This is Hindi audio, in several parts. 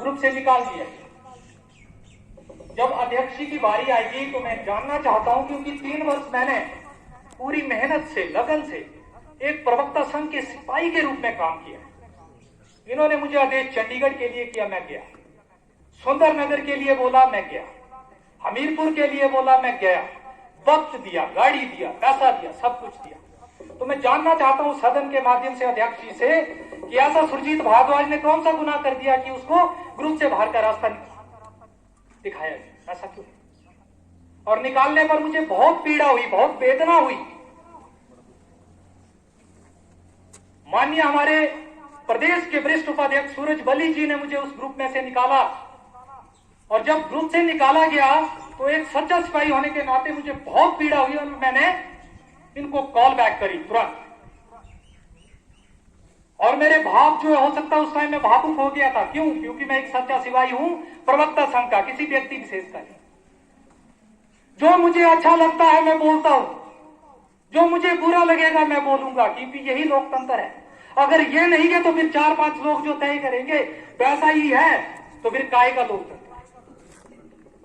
ग्रुप से निकाल दिया। जब अध्यक्ष की बारी आएगी तो मैं जानना चाहता हूं, क्योंकि 3 वर्ष मैंने पूरी मेहनत से, लगन से एक प्रवक्ता संघ के सिपाही के रूप में काम किया। इन्होंने मुझे आदेश चंडीगढ़ के लिए किया, मैं गया। सुंदरनगर के लिए बोला, मैं गया। हमीरपुर के लिए बोला, मैं गया। वक्त दिया, गाड़ी दिया, पैसा दिया, सब कुछ दिया। तो मैं जानना चाहता हूं सदन के माध्यम से अध्यक्ष जी से कि ऐसा सुरजीत भारद्वाज ने कौन सा गुनाह कर दिया कि उसको ग्रुप से बाहर का रास्ता दिखाया, ऐसा क्यों? और निकालने पर मुझे बहुत पीड़ा हुई, बहुत वेदना हुई। माननीय हमारे प्रदेश के वरिष्ठ उपाध्यक्ष सूरज बली जी ने मुझे उस ग्रुप में से निकाला, और जब ग्रुप से निकाला गया तो एक सच्चा सिपाही होने के नाते मुझे बहुत पीड़ा हुई और मैंने इनको कॉल बैक करी तुरंत। और मेरे भाव जो हो सकता है उस टाइम में भावुक हो गया था। क्यों? क्योंकि मैं एक सच्चा सिपाही हूं, प्रवक्ता संघ का, किसी व्यक्ति विशेष का नहीं। जो मुझे अच्छा लगता है मैं बोलता हूं, जो मुझे बुरा लगेगा मैं बोलूंगा, क्योंकि यही लोकतंत्र है। अगर ये नहीं है तो फिर 4-5 लोग जो तय करेंगे वैसा ही है, तो फिर काय का लोकतंत्र।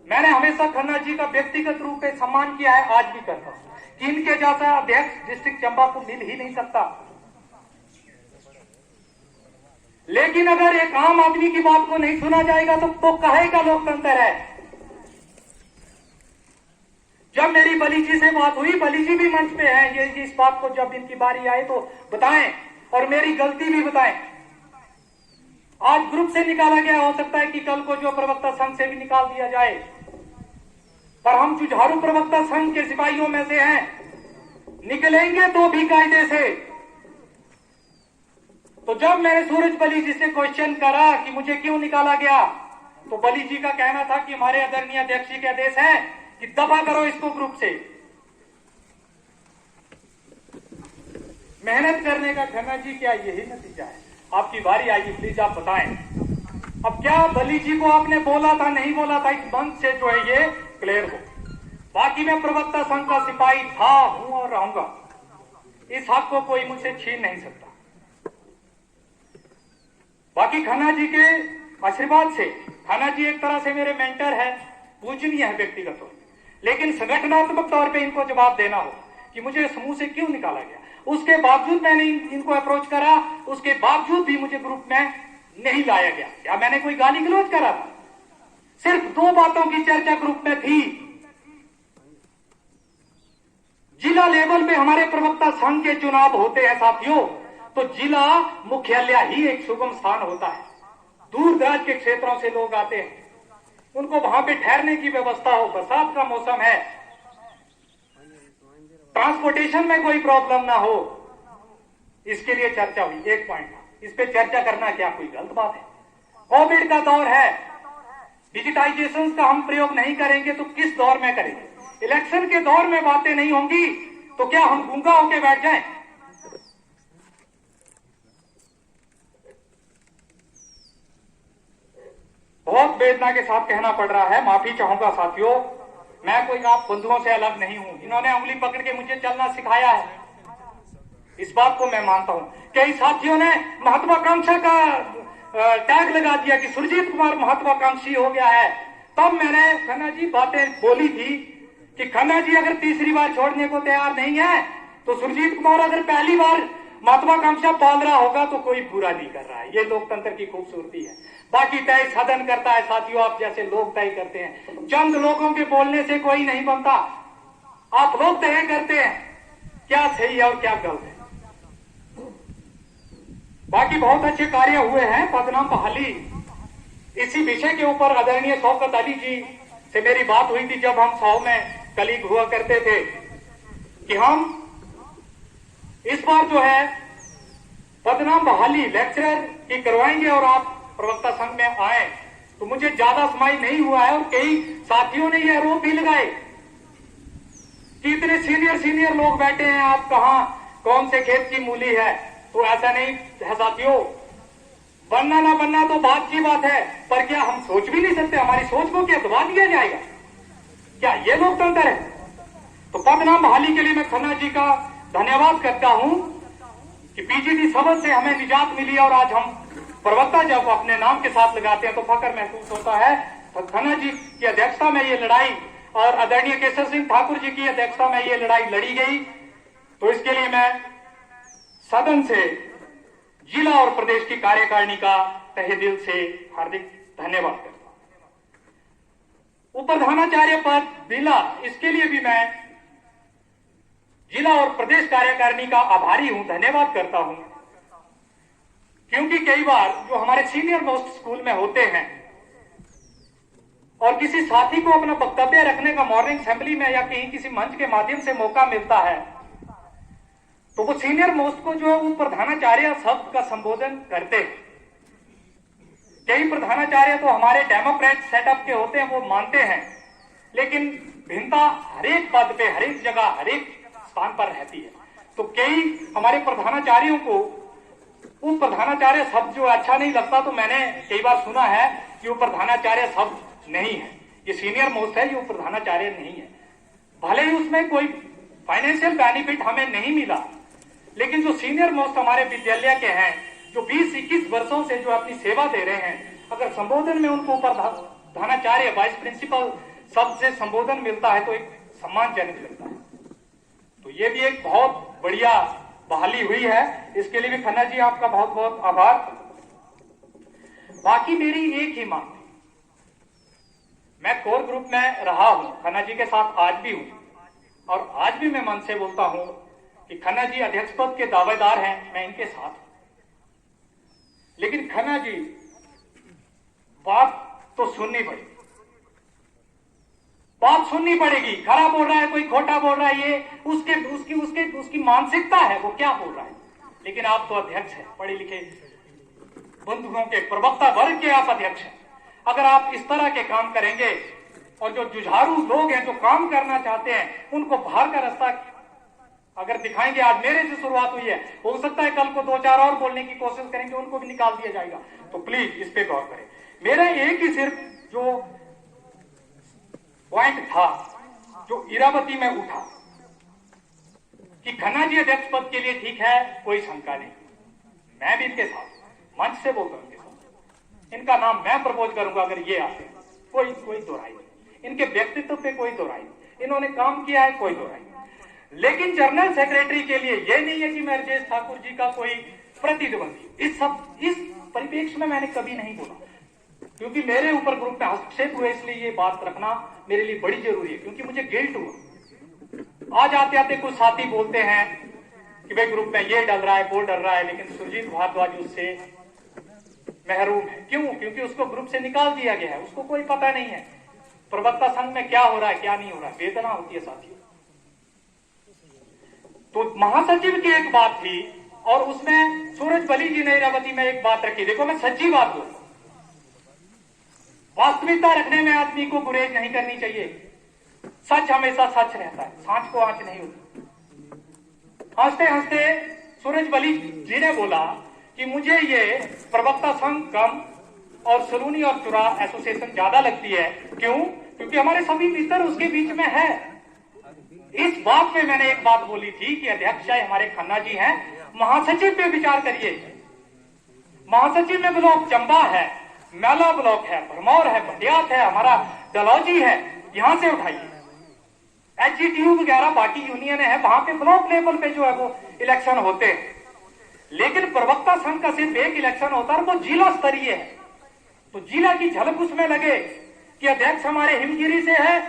मैंने हमेशा खन्ना जी का व्यक्तिगत रूप में सम्मान किया है, आज भी करता हूं कि इनके जैसा अध्यक्ष डिस्ट्रिक्ट चंबा को मिल ही नहीं सकता। लेकिन अगर एक आम आदमी की बात को नहीं सुना जाएगा तो काहे का लोकतंत्र है। जब मेरी बली जी से बात हुई, बली जी भी मंच पे हैं, ये इस बात को जब इनकी बारी आए तो बताएं और मेरी गलती भी बताएं। आज ग्रुप से निकाला गया, हो सकता है कि कल को जो प्रवक्ता संघ से भी निकाल दिया जाए, पर हम जुझारू प्रवक्ता संघ के सिपाहियों में से हैं, निकलेंगे तो भी कायदे से। तो जब मैंने सूरज बली जी से क्वेश्चन करा कि मुझे क्यों निकाला गया, तो बली जी का कहना था कि हमारे आदरणीय अध्यक्ष जी के आदेश है कि दफा करो इसको ग्रुप से। मेहनत करने का खन्ना जी क्या यही नतीजा है? आपकी बारी आएगी, प्लीज आप बताएं। अब क्या बली जी को आपने बोला था, नहीं बोला था, इस मंच से जो है ये क्लियर हो। बाकी मैं प्रवक्ता संघ का सिपाही था, हूं और रहूंगा। इस हक को कोई मुझसे छीन नहीं सकता। बाकी खन्ना जी के आशीर्वाद से, खन्ना जी एक तरह से मेरे मेंटर है, पूजनीय है व्यक्तिगत तौर, लेकिन संगठनात्मक तौर पे इनको जवाब देना हो कि मुझे समूह से क्यों निकाला गया। उसके बावजूद मैंने इनको अप्रोच करा, उसके बावजूद भी मुझे ग्रुप में नहीं लाया गया। क्या मैंने कोई गाली गलौज करा था? सिर्फ 2 बातों की चर्चा ग्रुप में थी। जिला लेवल पे हमारे प्रवक्ता संघ के चुनाव होते हैं साथियों, तो जिला मुख्यालय ही एक सुगम स्थान होता है। दूर दराज के क्षेत्रों से लोग आते हैं, उनको वहां पे ठहरने की व्यवस्था हो, बरसात का मौसम है, ट्रांसपोर्टेशन में कोई प्रॉब्लम ना हो, इसके लिए चर्चा हुई। एक पॉइंट था, इस पे चर्चा करना क्या कोई गलत बात है? कोविड का दौर है, डिजिटाइजेशन का हम प्रयोग नहीं करेंगे तो किस दौर में करेंगे? इलेक्शन के दौर में बातें नहीं होंगी तो क्या हम गूंगा होके बैठ जाएं? बहुत वेदना के साथ कहना पड़ रहा है, माफी चाहूंगा साथियों। मैं कोई आप बंधुओं से अलग नहीं हूं, इन्होंने उंगली पकड़ के मुझे चलना सिखाया है, इस बात को मैं मानता हूं। कई साथियों ने महत्वाकांक्षा का टैग लगा दिया कि सुरजीत कुमार महत्वाकांक्षी हो गया है। तब मैंने खन्ना जी बातें बोली थी कि खन्ना जी अगर तीसरी बार छोड़ने को तैयार नहीं है तो सुरजीत कुमार अगर पहली बार महत्वाकांक्षा पाल रहा होगा तो कोई बुरा नहीं कर रहा है। ये लोकतंत्र की खूबसूरती है। बाकी तय सदन करता है साथियों, आप जैसे लोग तय करते हैं। चंद लोगों के बोलने से कोई नहीं बनता, आप लोग तय करते हैं क्या सही है और क्या गलत है। बाकी बहुत अच्छे कार्य हुए हैं, पदनाम बहाली, इसी विषय के ऊपर आदरणीय शौकत अली जी से मेरी बात हुई थी जब हम 100 में कलीग हुआ करते थे कि हम इस बार जो है पदनाम बहाली लेक्चरर की करवाएंगे और आप प्रवक्ता संघ में आए। तो मुझे ज्यादा समय नहीं हुआ है और कई साथियों ने यह आरोप भी लगाए कि इतने सीनियर लोग बैठे हैं, आप कहां कौन से खेत की मूली है। तो ऐसा नहीं है साथियों, बनना ना बनना तो बात की बात है, पर क्या हम सोच भी नहीं सकते? हमारी सोच को क्या दबा दिया जाएगा? क्या ये लोकतंत्र है? तो पदनाम बहाली के लिए मैं खन्ना जी का धन्यवाद करता हूं कि पीजीटी सबक से हमें निजात मिली और आज हम प्रवक्ता जब अपने नाम के साथ लगाते हैं तो फख्र महसूस होता है। तो खन्ना जी की अध्यक्षता में ये लड़ाई और आदरणीय केसर सिंह ठाकुर जी की अध्यक्षता में ये लड़ाई लड़ी गई। तो इसके लिए मैं सदन से जिला और प्रदेश की कार्यकारिणी का तहे दिल से हार्दिक धन्यवाद करता हूं। उपप्रधानाचार्य पद मिला, इसके लिए भी मैं जिला और प्रदेश कार्यकारिणी का आभारी हूं, धन्यवाद करता हूं। क्योंकि कई बार जो हमारे सीनियर मोस्ट स्कूल में होते हैं और किसी साथी को अपना वक्तव्य रखने का मॉर्निंग असेंबली में या कहीं किसी मंच के माध्यम से मौका मिलता है, तो वो सीनियर मोस्ट को जो है वो प्रधानाचार्य शब्द का संबोधन करते हैं। कई प्रधानाचार्य तो हमारे डेमोक्रेट सेटअप के होते हैं, वो मानते हैं, लेकिन भिन्नता हरेक पद पे, हरेक जगह, हरेक स्थान पर रहती है। तो कई हमारे प्रधानाचार्यों को वो प्रधानाचार्य शब्द जो अच्छा नहीं लगता, तो मैंने कई बार सुना है कि वो प्रधानाचार्य शब्द नहीं है, ये सीनियर मोस्ट है, ये प्रधानाचार्य नहीं है। भले ही उसमें कोई फाइनेंशियल बेनिफिट हमें नहीं मिला, लेकिन जो सीनियर मोस्ट हमारे विद्यालय के हैं, जो 20-21 वर्षों से जो अपनी सेवा दे रहे हैं, अगर संबोधन में उनको प्रधानाचार्य, वाइस प्रिंसिपल शब्द से संबोधन मिलता है तो एक सम्मानजनक लगता है। तो ये भी एक बहुत बढ़िया बहाली हुई है, इसके लिए भी खन्ना जी आपका बहुत बहुत आभार। बाकी मेरी एक ही मांग थी, मैं कोर ग्रुप में रहा हूं, खन्ना जी के साथ आज भी हूं, और आज भी मैं मन से बोलता हूं कि खन्ना जी अध्यक्ष पद के दावेदार हैं, मैं इनके साथ हूं। लेकिन खन्ना जी बात तो सुननी पड़ेगी, बात सुननी पड़ेगी। खरा बोल रहा है कोई, खोटा बोल रहा है, ये उसकी मानसिकता है, वो क्या बोल रहा है। लेकिन आप तो अध्यक्ष हैं, पढ़े लिखे बंधुओं के, प्रवक्ता वर्ग के आप अध्यक्ष हैं। अगर आप इस तरह के काम करेंगे और जो जुझारू लोग हैं, जो काम करना चाहते हैं, उनको बाहर का रास्ता अगर दिखाएंगे, आज मेरे से शुरुआत हुई है, हो सकता है कल को 2-4 और बोलने की कोशिश करेंगे, उनको भी निकाल दिया जाएगा। तो प्लीज इस पे गौर करें। मेरा एक ही सिर्फ जो पॉइंट था, जो इरावती में उठा कि खन्ना जी अध्यक्ष पद के लिए ठीक है, कोई शंका नहीं, मैं भी इनके साथ मंच से बोलता हूं, इनके साथ इनका नाम मैं प्रपोज करूंगा अगर ये आते हैं, कोई दोहराई नहीं, इनके व्यक्तित्व पे कोई दोहराई नहीं, इन्होंने काम किया है, कोई दोहराई नहीं। लेकिन जनरल सेक्रेटरी के लिए यह नहीं है कि मैं राजेश ठाकुर जी का कोई प्रतिद्वंदी, इस परिप्रेक्ष्य में मैंने कभी नहीं बोला, क्योंकि मेरे ऊपर ग्रुप में हस्तक्षेप हुए, इसलिए ये बात रखना मेरे लिए बड़ी जरूरी है, क्योंकि मुझे गिल्ट हुआ। आज आते आते कुछ साथी बोलते हैं कि भाई ग्रुप में ये डल रहा है, वो डल रहा है, लेकिन सुरजीत भारद्वाज उससे महरूम है। क्यों? क्योंकि उसको ग्रुप से निकाल दिया गया है, उसको कोई पता नहीं है प्रवक्ता संघ में क्या हो रहा है, क्या नहीं हो रहा है। वेदना होती है साथियों। तो महासचिव की एक बात थी और उसमें सूरज बली जी ने इरावती में एक बात रखी। देखो, मैं सच्ची बात बोलूं, वास्तविकता रखने में आदमी को गुरेज नहीं करनी चाहिए। सच हमेशा सच रहता है, सांच को आंच नहीं होती। हंसते हंसते सूरज बली जी ने बोला कि मुझे ये प्रवक्ता संघ कम और सलूनी और चुरा एसोसिएशन ज्यादा लगती है। क्यों? क्योंकि हमारे सभी मित्र उसके बीच में है। इस बात पे मैंने एक बात बोली थी कि अध्यक्ष हमारे खन्ना जी हैं, महासचिव पे विचार करिए। महासचिव में ब्लॉक चंबा है, मैला ब्लॉक है, भरमौर है, भटियात है, हमारा डलौजी है, यहां से उठाइए। एचजीटीयू वगैरह बाकी यूनियन है, वहां पे ब्लॉक लेवल पे जो है वो इलेक्शन होते हैं। लेकिन प्रवक्ता संघ का सिर्फ एक इलेक्शन होता है, वो जिला स्तरीय है। तो जिला की झलक उसमें लगे कि अध्यक्ष हमारे हिमगिरी से है,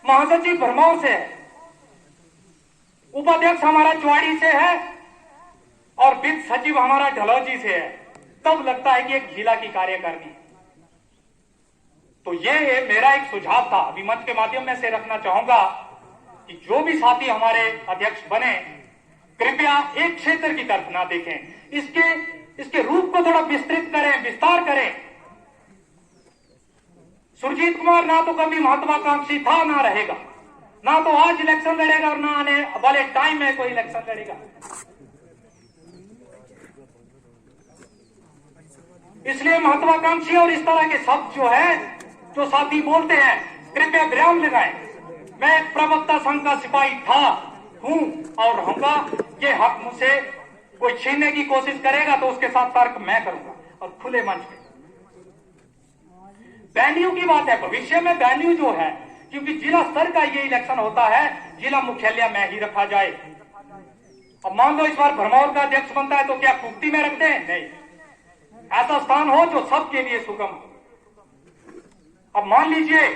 महासचिव भरमौर से है, उपाध्यक्ष हमारा चुवाड़ी से है और वित्त सचिव हमारा ढलौजी से है, तब लगता है कि एक जिला की कार्यकारिणी। तो ये मेरा एक सुझाव था, अभी मंच के माध्यम में से रखना चाहूंगा कि जो भी साथी हमारे अध्यक्ष बने, कृपया एक क्षेत्र की तरफ ना देखें, इसके रूप को थोड़ा विस्तृत करें, विस्तार करें। सुरजीत कुमार ना तो कभी महत्वाकांक्षी था, ना रहेगा, ना तो आज इलेक्शन लड़ेगा और ना आने वाले टाइम में कोई इलेक्शन लड़ेगा। इसलिए महत्वाकांक्षी और इस तरह के शब्द जो है, जो साथी बोलते हैं, कृपया विराम लगाएं। मैं एक प्रवक्ता संघ का सिपाही था, हूं और रहूंगा। ये हक मुझसे कोई छीनने की कोशिश करेगा तो उसके साथ तर्क मैं करूंगा। और खुले मंच पे। वेन्यू की बात है, भविष्य में वेन्यू जो है, क्योंकि जिला स्तर का ये इलेक्शन होता है, जिला मुख्यालय में ही रखा जाए। अब मान लो इस बार भरमौर का अध्यक्ष बनता है तो क्या कुप्ती में रख दें? नहीं, ऐसा स्थान हो जो सबके लिए सुगम हो। अब मान लीजिए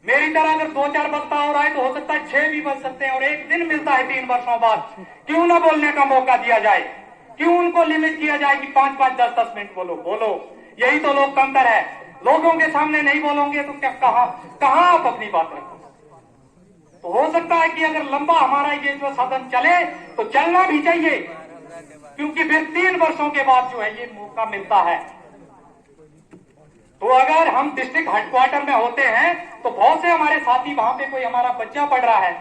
मेरी तरह अगर 2-4 वक्ता और आए तो हो सकता है 6 भी बन सकते हैं, और एक दिन मिलता है 3 वर्षों बाद, क्यों ना बोलने का मौका दिया जाए? क्यों उनको लिमिट किया जाए कि 5-5, 10-10 मिनट बोलो? यही तो लोकतंत्र है। लोगों के सामने नहीं बोलोगे तो क्या कहां आप अपनी बात रखोगे? तो हो सकता है कि अगर लंबा हमारा ये जो सदन चले तो चलना भी चाहिए, क्योंकि फिर 3 वर्षों के बाद जो है ये मौका मिलता है। तो अगर हम डिस्ट्रिक्ट हेडक्वार्टर में होते हैं तो बहुत से हमारे साथी, वहां पे कोई हमारा बच्चा पढ़ रहा है,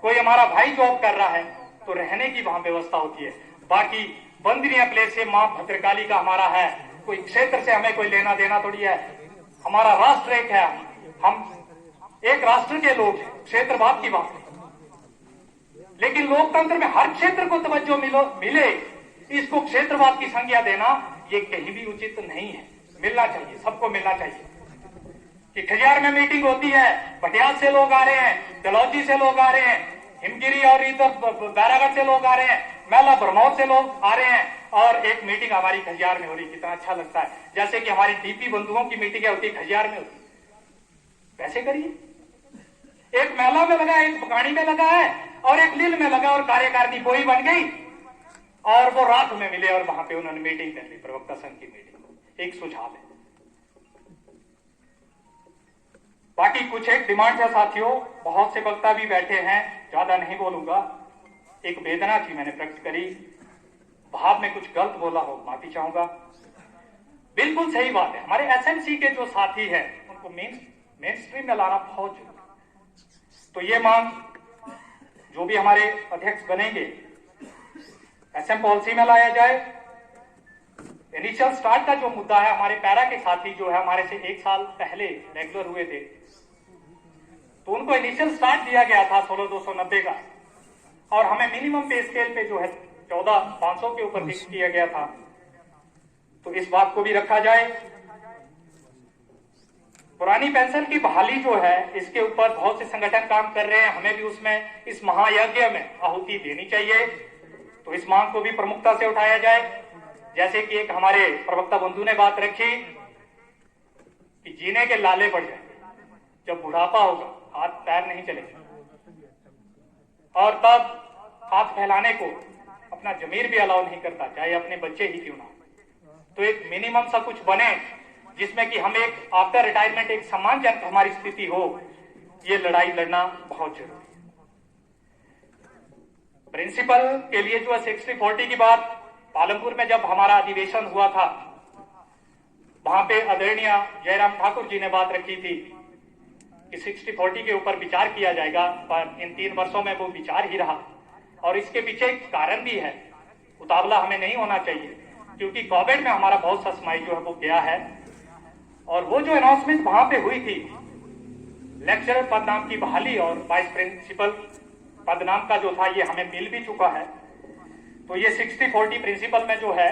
कोई हमारा भाई जॉब कर रहा है, तो रहने की वहां व्यवस्था होती है। बाकी बंदरिया प्लेस से मां भद्रकाली का हमारा है, कोई क्षेत्र से हमें कोई लेना देना थोड़ी है। हमारा राष्ट्र एक है, हम एक राष्ट्र के लोग हैं, क्षेत्रवाद की बात है। लेकिन लोकतंत्र में हर क्षेत्र को तवज्जो मिले, इसको क्षेत्रवाद की संज्ञा देना ये कहीं भी उचित नहीं है। मिलना चाहिए, सबको मिलना चाहिए। कि खजियार में मीटिंग होती है, पटियाल से लोग आ रहे हैं, डलहौजी से लोग आ रहे हैं, हिमगिरी और इधर बैरागढ़ से लोग आ रहे हैं, मेला भरमौर से लोग आ रहे हैं, और एक मीटिंग हमारी खजियार में हो रही। कितना अच्छा लगता है, जैसे कि हमारी टीपी बंधुओं की मीटिंग होती है खजियार में होती है। वैसे करिए, एक मेला में लगा, एक बगाड़ी में लगा है, और एक लील में लगा, और कार्यकारिणी वही बन गई, और वो रात में मिले और वहां पे उन्होंने मीटिंग कर ली, प्रवक्ता संघ की मीटिंग। एक सुझाव है। बाकी कुछ एक डिमांड है साथियों, बहुत से वक्ता भी बैठे हैं, ज्यादा नहीं बोलूंगा। एक वेदना थी मैंने प्रकट करी, भाव में कुछ गलत बोला हो माफी चाहूंगा। बिल्कुल सही बात है, हमारे एसएमसी के जो साथी हैं उनको मेन स्ट्रीम में लाना बहुत जरूरी है। तो ये मांग जो भी हमारे अध्यक्ष बनेंगे एसएम पॉलिसी में लाया जाए। इनिशियल स्टार्ट का जो मुद्दा है, हमारे पैरा के साथी जो है हमारे से 1 साल पहले रेगुलर हुए थे, तो उनको इनिशियल स्टार्ट दिया गया था 16,290 का, और हमें मिनिमम पे स्केल पे जो है 14,500 के ऊपर फिक्स किया गया था। तो इस बात को भी रखा जाए। पुरानी पेंशन की बहाली जो है, इसके ऊपर बहुत से संगठन काम कर रहे हैं, हमें भी उसमें इस महायज्ञ में आहुति देनी चाहिए। तो इस मांग को भी प्रमुखता से उठाया जाए। जैसे कि एक हमारे प्रवक्ता बंधु ने बात रखी कि जीने के लाले बढ़ जाए, जब बुढ़ापा होगा हाथ पैर नहीं चलेंगे, और तब हाथ फैलाने को अपना जमीर भी अलाउ नहीं करता, चाहे अपने बच्चे ही क्यों ना। तो एक मिनिमम सा कुछ बने जिसमें कि हम एक आफ्टर रिटायरमेंट एक सम्मानजनक हमारी स्थिति हो। ये लड़ाई लड़ना बहुत जरूरी है। प्रिंसिपल के लिए जो है 60-40 की बात, पालमपुर में जब हमारा अधिवेशन हुआ था, वहां पे आदरणीय जयराम ठाकुर जी ने बात रखी थी कि 60-40 के ऊपर विचार किया जाएगा, पर इन 3 वर्षों में वो विचार ही रहा। और इसके पीछे एक कारण भी है, उतावला हमें नहीं होना चाहिए, क्योंकि कोविड में हमारा बहुत सा समय जो है वो गया है। और वो जो अनाउंसमेंट वहां पे हुई थी, लेक्चरर पद नाम की बहाली और वाइस प्रिंसिपल पद नाम का जो था, ये हमें मिल भी चुका है। तो ये 60-40 प्रिंसिपल में जो है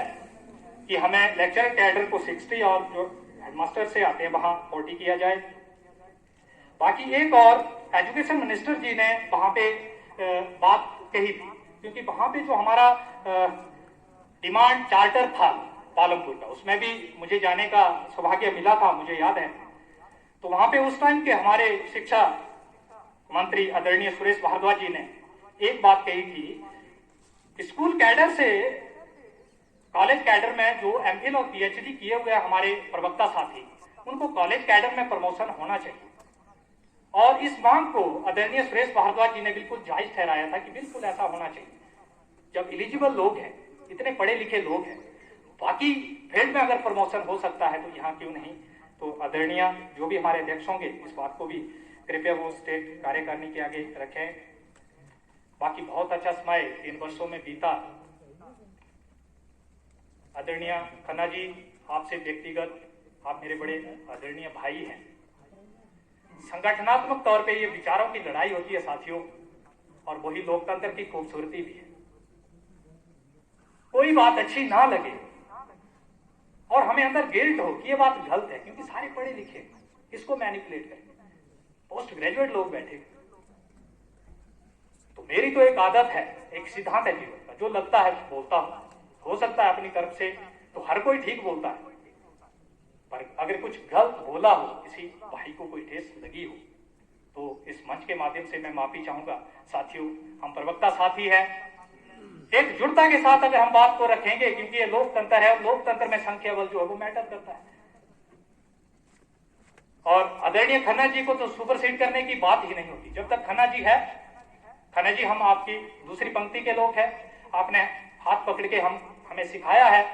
कि हमें लेक्चरर कैडर को 60 और जो हेडमास्टर से आते हैं वहां 40 किया जाए। बाकी एक और एजुकेशन मिनिस्टर जी ने वहां पे बात कही थी, क्योंकि वहां पे जो हमारा डिमांड चार्टर था पालमपुर का, उसमें भी मुझे जाने का सौभाग्य मिला था, मुझे याद है। तो वहां पे उस टाइम के हमारे शिक्षा मंत्री आदरणीय सुरेश भारद्वाज जी ने एक बात कही थी, स्कूल कैडर से कॉलेज कैडर में जो एमफिल और पीएचडी किए हुए हमारे प्रवक्ता साथी, उनको कॉलेज कैडर में प्रमोशन होना चाहिए। और इस मांग को आदरणीय सुरेश भारद्वाज जी ने बिल्कुल जायज ठहराया था कि बिल्कुल ऐसा होना चाहिए। जब एलिजिबल लोग हैं, इतने पढ़े लिखे लोग हैं, बाकी फील्ड में अगर प्रमोशन हो सकता है तो यहाँ क्यों नहीं। तो आदरणीय जो भी हमारे अध्यक्ष होंगे, इस बात को भी कृपया वो स्टेट कार्यकारिणी के आगे रखें। बाकी बहुत अच्छा समय 3 वर्षों में बीता। आदरणीय खन्ना जी, आपसे व्यक्तिगत, आप मेरे बड़े आदरणीय भाई हैं। संगठनात्मक तौर पे ये विचारों की लड़ाई होती है साथियों, और वही लोकतंत्र की खूबसूरती भी है। कोई बात अच्छी ना लगे और हमें अंदर गिल्ट हो कि ये बात गलत है, क्योंकि सारे पढ़े लिखे इसको मैनिपुलेट करेंगे, पोस्ट ग्रेजुएट लोग बैठे। तो मेरी तो एक आदत है, एक सिद्धांत है जीवन का, जो लगता है बोलता हूं। हो सकता है अपनी तरफ से तो हर कोई ठीक बोलता है, पर अगर कुछ गलत बोला हो, किसी भाई को कोई ठेस लगी हो, तो इस मंच के माध्यम से मैं माफी चाहूंगा। साथियों, हम प्रवक्ता साथी हैं, एकजुटता के साथ अगर हम बात को रखेंगे, क्योंकि ये लोकतंत्र है और लोकतंत्र में संख्या बल जो है वो मैटर करता है। और आदरणीय खन्ना जी को तो सुपरसीड करने की बात ही नहीं होती। जब तक खन्ना जी है, खन्ना जी हम आपकी दूसरी पंक्ति के लोग हैं, आपने हाथ पकड़ के हमें सिखाया है,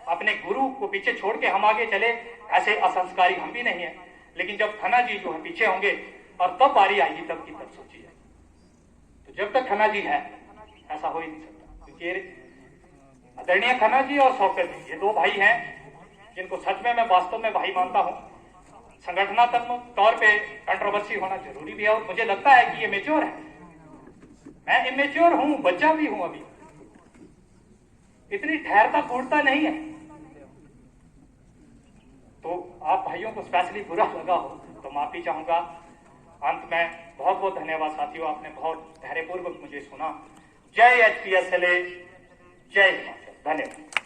अपने गुरु को पीछे छोड़ के हम आगे चले, ऐसे असंस्कारी हम भी नहीं है। लेकिन जब खन्ना जी जो है पीछे होंगे और तब बारी आएगी, तब की तब सोची जाएगी। तो जब तक खन्ना जी है ऐसा हो ही नहीं सकता, क्योंकि आदरणीय खन्ना जी और शौकत जी ये दो भाई हैं जिनको सच में मैं वास्तव में भाई मानता हूं। संगठनात्मक तौर पे कंट्रोवर्सी होना जरूरी भी है, और मुझे लगता है कि ये मेच्योर है। मैं इमेच्योर हूं, बच्चा भी हूं, अभी इतनी ठहरता फूटता नहीं है। तो आप भाइयों को स्पेशली बुरा लगा हो तो माफी चाहूंगा। अंत में बहुत बहुत धन्यवाद साथियों, आपने बहुत धैर्यपूर्वक मुझे सुना। जय HPSLA, जय हिमाचल, धन्यवाद।